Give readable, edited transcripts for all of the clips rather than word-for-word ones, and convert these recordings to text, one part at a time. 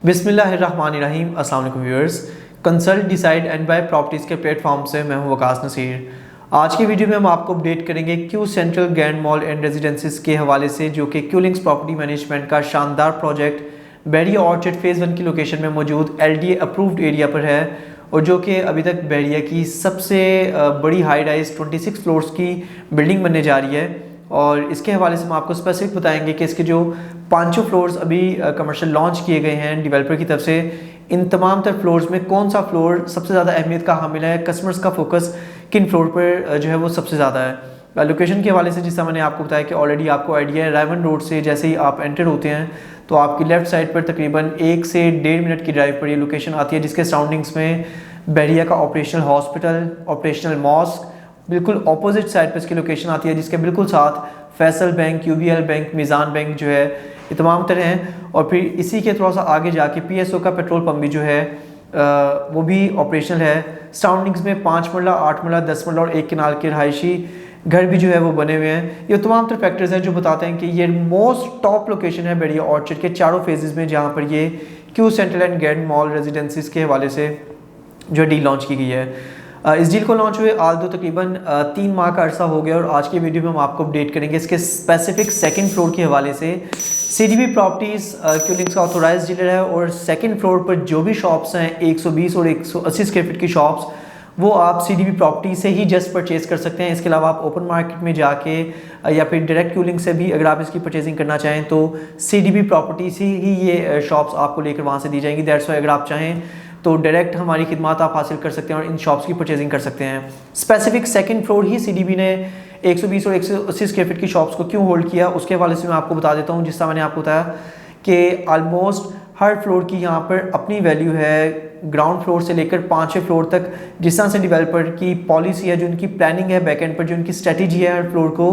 बिस्मिल्लाहिर्रहमानिर्रहीम। अस्सलाम वालेकुम viewers. Consult decide and buy properties के प्लेटफॉर्म से मैं हूं वकास नसीर। आज की वीडियो में हम आपको अपडेट करेंगे Q central grand mall and रेजिडेंसीज के हवाले से, जो कि क्यू लिंक्स प्रॉपर्टी मैनेजमेंट का शानदार प्रोजेक्ट बैरिया ऑर्चर्ड फेज़ 1 की लोकेशन में मौजूद LDA अप्रूव्ड एरिया पर है और जो कि अभी तक बैरिया की सबसे बड़ी हाई राइज 26 फ्लोर्स की बिल्डिंग बनने जा रही है। और इसके हवाले से हम आपको स्पेसिफिक बताएंगे कि इसके जो 5 फ्लोर्स अभी कमर्शियल लॉन्च किए गए हैं डेवलपर की तरफ से, इन तमाम तर फ्लोर्स में कौन सा फ्लोर सबसे ज़्यादा अहमियत का हामिल है, कस्टमर्स का फोकस किन फ्लोर पर जो है वो सबसे ज़्यादा है। लोकेशन के हवाले से जिससे मैंने आपको बताया कि ऑलरेडी आपको आइडिया है, रायवन रोड से जैसे ही आप एंटर होते हैं तो आपकी लेफ़्ट साइड पर तकरीबन 1 से 1.5 मिनट की ड्राइव पर ये लोकेशन आती है, जिसके सराउंडिंग्स में बैरिया का ऑपरेशनल हॉस्पिटल, ऑपरेशनल मॉस्क, बिल्कुल अपोजिट साइड पर इसकी लोकेशन आती है, जिसके बिल्कुल साथ Faisal bank, UBL bank, Meezan bank जो है, ये तमाम तरह हैं। और फिर इसी के थोड़ा सा आगे जाके PSO का पेट्रोल पंप भी जो है वो भी ऑपरेशनल है। सराउंडिंग्स में 5 मरला, 8 मरला, 10 मरला और एक किनाल के रहायशी घर भी जो है वो बने हुए हैं। ये तमाम तरह फैक्टर्स हैं जो बताते हैं कि ये मोस्ट टॉप लोकेशन है बैरिया ऑर्चर्ड के चारों फेजेज़ में, जहाँ पर ये Q central and grand mall रेजिडेंसीज के हवाले से जो डील लॉन्च की गई है। इस डील को लॉन्च हुए आज तकरीबन 3 माह का अरसा हो गया और आज की वीडियो में हम आपको अपडेट करेंगे इसके स्पेसिफिक सेकंड फ्लोर के हवाले से। CDB प्रॉपर्टीज़ क्यू लिंक्स का ऑथोराइज डीलर है और सेकंड फ्लोर पर जो भी शॉप्स हैं 120 और 180 स्क्वायर फीट की शॉप्स, वो आप CDB प्रॉपर्टी से ही जस्ट परचेज़ कर सकते हैं। इसके अलावा आप ओपन मार्केट में जाके या फिर डायरेक्ट क्यू लिंक से भी अगर आप इसकी परचेजिंग करना चाहें तो CDB प्रॉपर्टी से ही ये शॉप्स आपको लेकर वहाँ से दी जाएंगी। दैट्स वाई अगर आप चाहें तो डायरेक्ट हमारी खिदमत आप हासिल कर सकते हैं और इन शॉप्स की परचेजिंग कर सकते हैं। स्पेसिफिक सेकंड फ्लोर ही CDB ने 120 और 180 स्क्वायर फीट की शॉप्स को क्यों होल्ड किया, उसके हवाले से मैं आपको बता देता हूँ। जिसका मैंने आपको बताया कि ऑलमोस्ट हर फ्लोर की यहाँ पर अपनी वैल्यू है, ग्राउंड फ्लोर से लेकर 5वें फ्लोर तक। जिस तरह से डेवलपर की पॉलिसी है, जो उनकी प्लानिंग है बैकएंड पर, जो उनकी स्ट्रेटजी है हर फ्लोर को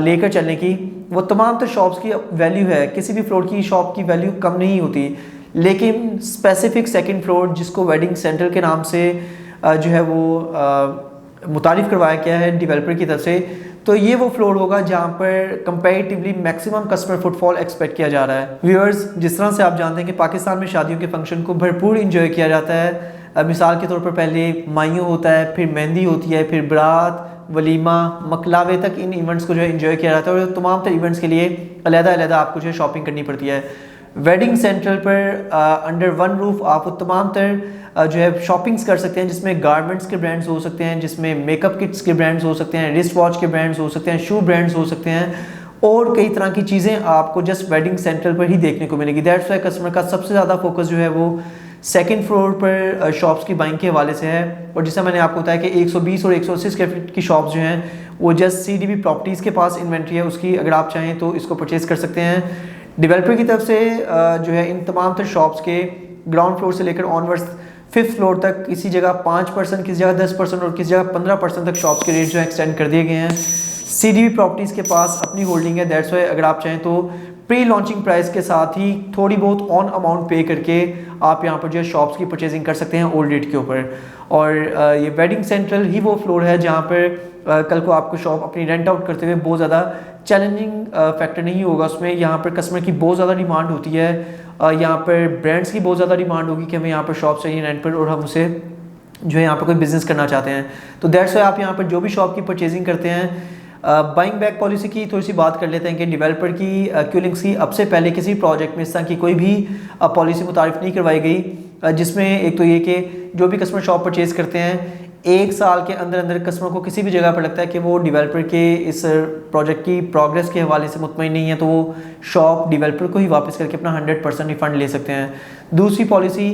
लेकर चलने की, वो तमाम तो शॉप्स की वैल्यू है। किसी भी फ्लोर की शॉप की वैल्यू कम नहीं होती, लेकिन स्पेसिफिक सेकंड फ्लोर जिसको वेडिंग सेंटर के नाम से जो है वो मुतारिफ करवाया गया है डेवलपर की तरफ से, तो ये वो फ्लोर होगा जहाँ पर comparatively maximum customer footfall expect किया जा रहा है। व्यूअर्स, जिस तरह से आप जानते हैं कि पाकिस्तान में शादियों के फंक्शन को भरपूर इंजॉय किया जाता है। मिसाल के तौर पर पहले माइयों होता है, फिर मेहंदी होती है, फिर बारात, वलीमा, मकलावे तक इन इवेंट्स को जो है इंजॉय किया जाता है और तमाम तर इवेंट्स के लिए अलग-अलग आपको जो है शॉपिंग करनी पड़ती है। वेडिंग सेंटर पर अंडर वन रूफ आप तमाम तर जो है शॉपिंग्स कर सकते हैं, जिसमें गारमेंट्स के ब्रांड्स हो सकते हैं, जिसमें मेकअप किट्स के ब्रांड्स हो सकते हैं, रिस्ट वॉच के ब्रांड्स हो सकते हैं, शू ब्रांड्स हो सकते हैं और कई तरह की चीज़ें आपको जस्ट वेडिंग सेंटर पर ही देखने को मिलेगी। दैट्स वाई कस्टमर का सबसे ज़्यादा फोकस जो है वो सेकंड फ्लोर पर शॉप्स की बाइंग के हवाले से है। और जैसा मैंने आपको बताया कि 120 और 180 स्क्वायर फीट की शॉप्स जो हैं वो जस्ट CDB प्रॉपर्टीज़ के पास इन्वेंट्री है उसकी, अगर आप चाहें तो इसको परचेज़ कर सकते हैं। डेवलपर की तरफ से जो है इन तमाम तर शॉप्स के ग्राउंड फ्लोर से लेकर ऑनवर्ड्स 5th फ्लोर तक किसी जगह 5%, किसी जगह 10% और किसी जगह 15% तक शॉप्स के रेट जो है एक्सटेंड कर दिए गए हैं। CDB प्रॉपर्टीज़ के पास अपनी होल्डिंग है। दैट्स वाई अगर आप चाहें तो प्री लॉन्चिंग प्राइस के साथ ही थोड़ी बहुत ऑन अमाउंट पे करके आप यहाँ पर जो है शॉप्स की परचेजिंग कर सकते हैं ओल्ड रेट के ऊपर। और ये वेडिंग सेंट्रल ही वो फ्लोर है जहाँ पर कल को आपको शॉप अपनी रेंट आउट करते हुए बहुत ज़्यादा चैलेंजिंग फैक्टर नहीं होगा उसमें। यहाँ पर कस्टमर की बहुत ज़्यादा डिमांड होती है, यहाँ पर ब्रांड्स की बहुत ज़्यादा डिमांड होगी कि हमें यहाँ पर शॉप चाहिए रेंट पर और हम उसे जो है यहाँ पर कोई बिज़नेस करना चाहते हैं। तो दैट्स वाई आप यहाँ पर जो भी शॉप की परचेजिंग करते हैं। बाइंग बैक पॉलिसी की थोड़ी सी बात कर लेते हैं कि डेवलपर की क्यू लिंक्स की अब से पहले किसी प्रोजेक्ट में इस तरह की कोई भी पॉलिसी मुतारिफ नहीं करवाई गई, जिसमें एक तो ये कि जो भी कस्टमर शॉप परचेज़ करते हैं 1 साल के अंदर अंदर कस्टमर को किसी भी जगह पर लगता है कि वो डेवलपर के इस प्रोजेक्ट की प्रोग्रेस के हवाले से मुतमईन नहीं है, तो वो शॉप डेवलपर को ही वापस करके अपना 100% रिफंड ले सकते हैं। दूसरी पॉलिसी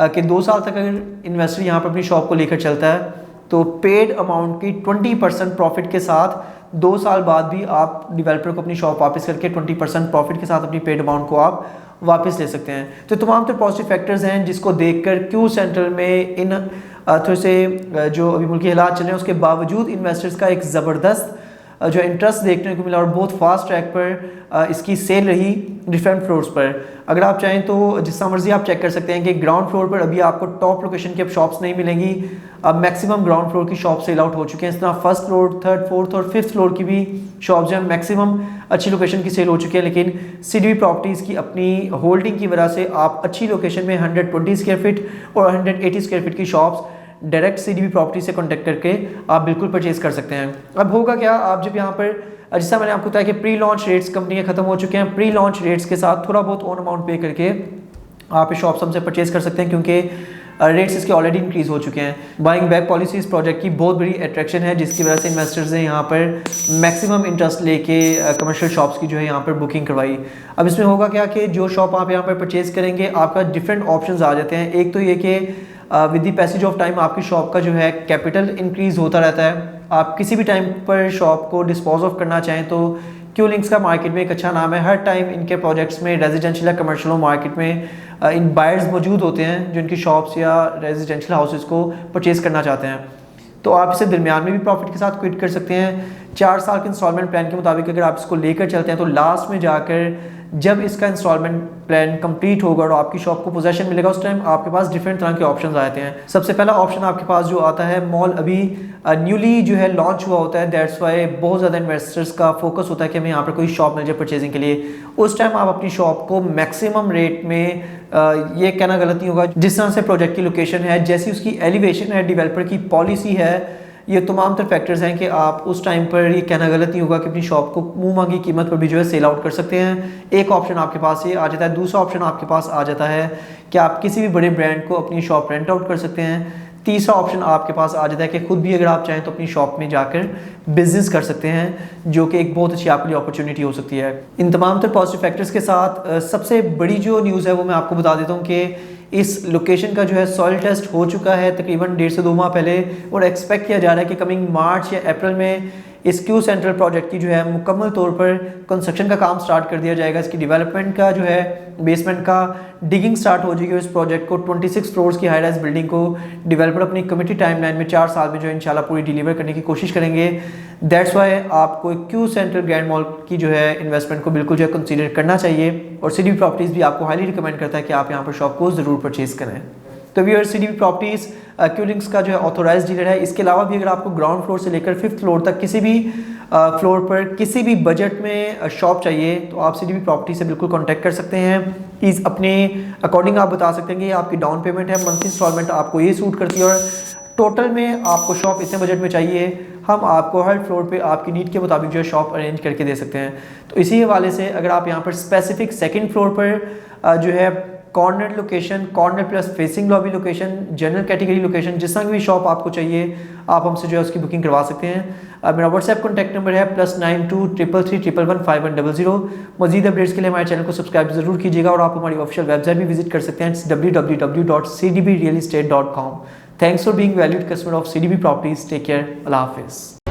कि 2 साल तक अगर इन्वेस्टर यहाँ पर अपनी शॉप को लेकर चलता है तो पेड अमाउंट की 20% प्रॉफिट के साथ 2 साल बाद भी आप डेवलपर को अपनी शॉप वापस करके 20% प्रॉफिट के साथ अपनी पेड अमाउंट को आप वापस ले सकते हैं। तो तमाम तो पॉजिटिव फैक्टर्स हैं जिसको देखकर क्यू सेंट्रल में इन थोड़े से जो अभी मुल्की हालात चल रहे हैं उसके बावजूद इन्वेस्टर्स का एक ज़बरदस्त जो इंटरेस्ट देखने को मिला और बहुत फास्ट ट्रैक पर इसकी सेल रही डिफरेंट फ्लोर्स पर। अगर आप चाहें तो जिस मर्जी आप चेक कर सकते हैं कि ग्राउंड फ्लोर पर अभी आपको टॉप लोकेशन की अब शॉप्स नहीं मिलेंगी, अब मैक्सिमम ग्राउंड फ्लोर की शॉप सेल आउट हो चुके हैं। इस तरह फर्स्ट फ्लोर, थर्ड, फोर्थ और फिफ्थ फ्लोर की भी शॉप जो है मैक्सिमम अच्छी लोकेशन की सेल हो चुकी है। लेकिन सीडीबी प्रॉपर्टीज़ की अपनी होल्डिंग की वजह से आप अच्छी लोकेशन में 120 स्क्वायर फीट और 180 स्क्वायर फीट की शॉप्स डायरेक्ट सीडीबी प्रॉपर्टी से कॉन्टेक्ट करके आप बिल्कुल परचेज कर सकते हैं। अब होगा क्या, आप जब यहाँ पर जैसा मैंने आपको बताया कि प्री लॉन्च रेट्स कंपनी के खत्म हो चुके हैं, प्री लॉन्च रेट्स के साथ थोड़ा बहुत ओन अमाउंट पे करके आप इस शॉप हमसे परचेज कर सकते हैं, क्योंकि रेट्स इसके ऑलरेडी इंक्रीज हो चुके हैं। बाइंग बैक पॉलिसी इस प्रोजेक्ट की बहुत बड़ी अट्रैक्शन है, जिसकी वजह से इन्वेस्टर्स ने यहाँ पर मैक्सिमम इंटरेस्ट लेके कमर्शियल शॉप्स की जो है यहाँ पर बुकिंग करवाई। अब इसमें होगा क्या कि जो शॉप आप यहाँ पर परचेज करेंगे आपका डिफरेंट ऑप्शंस आ जाते हैं। एक तो ये कि with the passage of time आपकी शॉप का जो है कैपिटल इंक्रीज होता रहता है। आप किसी भी टाइम पर शॉप को डिस्पोज ऑफ करना चाहें तो क्यू लिंक्स का मार्केट में एक अच्छा नाम है। हर टाइम इनके प्रोजेक्ट्स में रेजिडेंशियल या कमर्शियल मार्केट में इन बायर्स मौजूद होते हैं जो इनकी शॉप्स या रेजिडेंशियल हाउसेस को परचेज करना चाहते हैं। तो आप इसे दरमियान में भी प्रॉफिट के साथ क्विट कर सकते हैं। 4 साल के इंस्टॉलमेंट प्लान के मुताबिक अगर आप इसको लेकर चलते हैं तो लास्ट में जाकर जब इसका इंस्टॉलमेंट प्लान कंप्लीट होगा और आपकी शॉप को पोजेशन मिलेगा, उस टाइम आपके पास डिफरेंट तरह के ऑप्शंस आते हैं। सबसे पहला ऑप्शन आपके पास जो आता है, मॉल अभी न्यूली जो है लॉन्च हुआ होता है, दैट्स वाई बहुत ज़्यादा इन्वेस्टर्स का फोकस होता है कि हमें यहाँ पर कोई शॉप मिल जाए परचेजिंग के लिए। उस टाइम आप अपनी शॉप को मैक्सिमम रेट में ये कहना गलत नहीं होगा, जिस तरह से प्रोजेक्ट की लोकेशन है, जैसी उसकी एलिवेशन है, डेवलपर की पॉलिसी है, ये तमाम तर फैक्टर्स हैं कि आप उस टाइम पर ये कहना गलत नहीं होगा कि अपनी शॉप को मुंह मांगी कीमत पर भी जो है सेल आउट कर सकते हैं। एक ऑप्शन आपके पास ये आ जाता है। दूसरा ऑप्शन आपके पास आ जाता है कि आप किसी भी बड़े ब्रांड को अपनी शॉप रेंट आउट कर सकते हैं। तीसरा ऑप्शन आपके पास आ जाता है कि खुद भी अगर आप चाहें तो अपनी शॉप में जाकर बिजनेस कर सकते हैं, जो कि एक बहुत अच्छी आपके लिए अपॉर्चुनिटी हो सकती है। इन तमाम तर पॉजिटिव फैक्टर्स के साथ सबसे बड़ी जो न्यूज़ है वो मैं आपको बता देता हूँ कि इस लोकेशन का जो है सॉइल टेस्ट हो चुका है तकरीबन 1.5 से 2 माह पहले, और एक्सपेक्ट किया जा रहा है कि कमिंग मार्च या अप्रैल में इस क्यू सेंट्रल प्रोजेक्ट की जो है मुकम्मल तौर पर कंस्ट्रक्शन का काम स्टार्ट कर दिया जाएगा। इसकी डेवलपमेंट का जो है बेसमेंट का डिगिंग स्टार्ट हो जाएगी। इस प्रोजेक्ट को 26 फ्लोर्स की हाई राइज बिल्डिंग को डेवलपर अपनी कमिटी टाइमलाइन में 4 साल में जो है इंशाल्लाह पूरी डिलीवर करने की कोशिश करेंगे। दैट्स वाई आपको क्यू सेंट्रल ग्रैंड मॉल की जो है इन्वेस्टमेंट को बिल्कुल जो है कंसीडर करना चाहिए, और सीडीबी प्रॉपर्टीज़ भी आपको हाईली रिकमेंड करता है कि आप यहाँ पर शॉप को ज़रूर परचेज करें। तो viewers, CDB properties Q links का जो है ऑथोराइज्ड डीलर है। इसके अलावा भी अगर आपको ग्राउंड फ्लोर से लेकर 5th फ्लोर तक किसी भी फ्लोर पर किसी भी बजट में शॉप चाहिए तो आप सीडीबी प्रॉपर्टी से बिल्कुल कांटेक्ट कर सकते हैं। इस अपने अकॉर्डिंग आप बता सकते हैं कि आपकी डाउन पेमेंट है, मंथली इंस्टॉलमेंट आपको ये सूट करती है, और टोटल में आपको शॉप इतने बजट में चाहिए, हम आपको हर फ्लोर पे आपकी नीड के मुताबिक जो है शॉप अरेंज करके दे सकते हैं। तो इसी हवाले से अगर आप यहाँ पर स्पेसिफिक 2nd फ्लोर पर जो है corner location, corner plus facing lobby location, general category location, जिस तरह की भी शॉप आपको चाहिए आप हमसे जो है उसकी बुकिंग करवा सकते हैं। मेरा व्हाट्सएप कॉन्टैक्ट नंबर है +92 333 111 5100। मजीद अपडेट्स के लिए हमारे चैनल को सब्सक्राइब जरूर कीजिएगा, और आप हमारी ऑफिशियल वेबसाइट भी विजिट कर सकते हैं, www.cdbrealestate.com। Thanks for being valued customer of CDB properties. Take care, अल्लाह हाफिज़।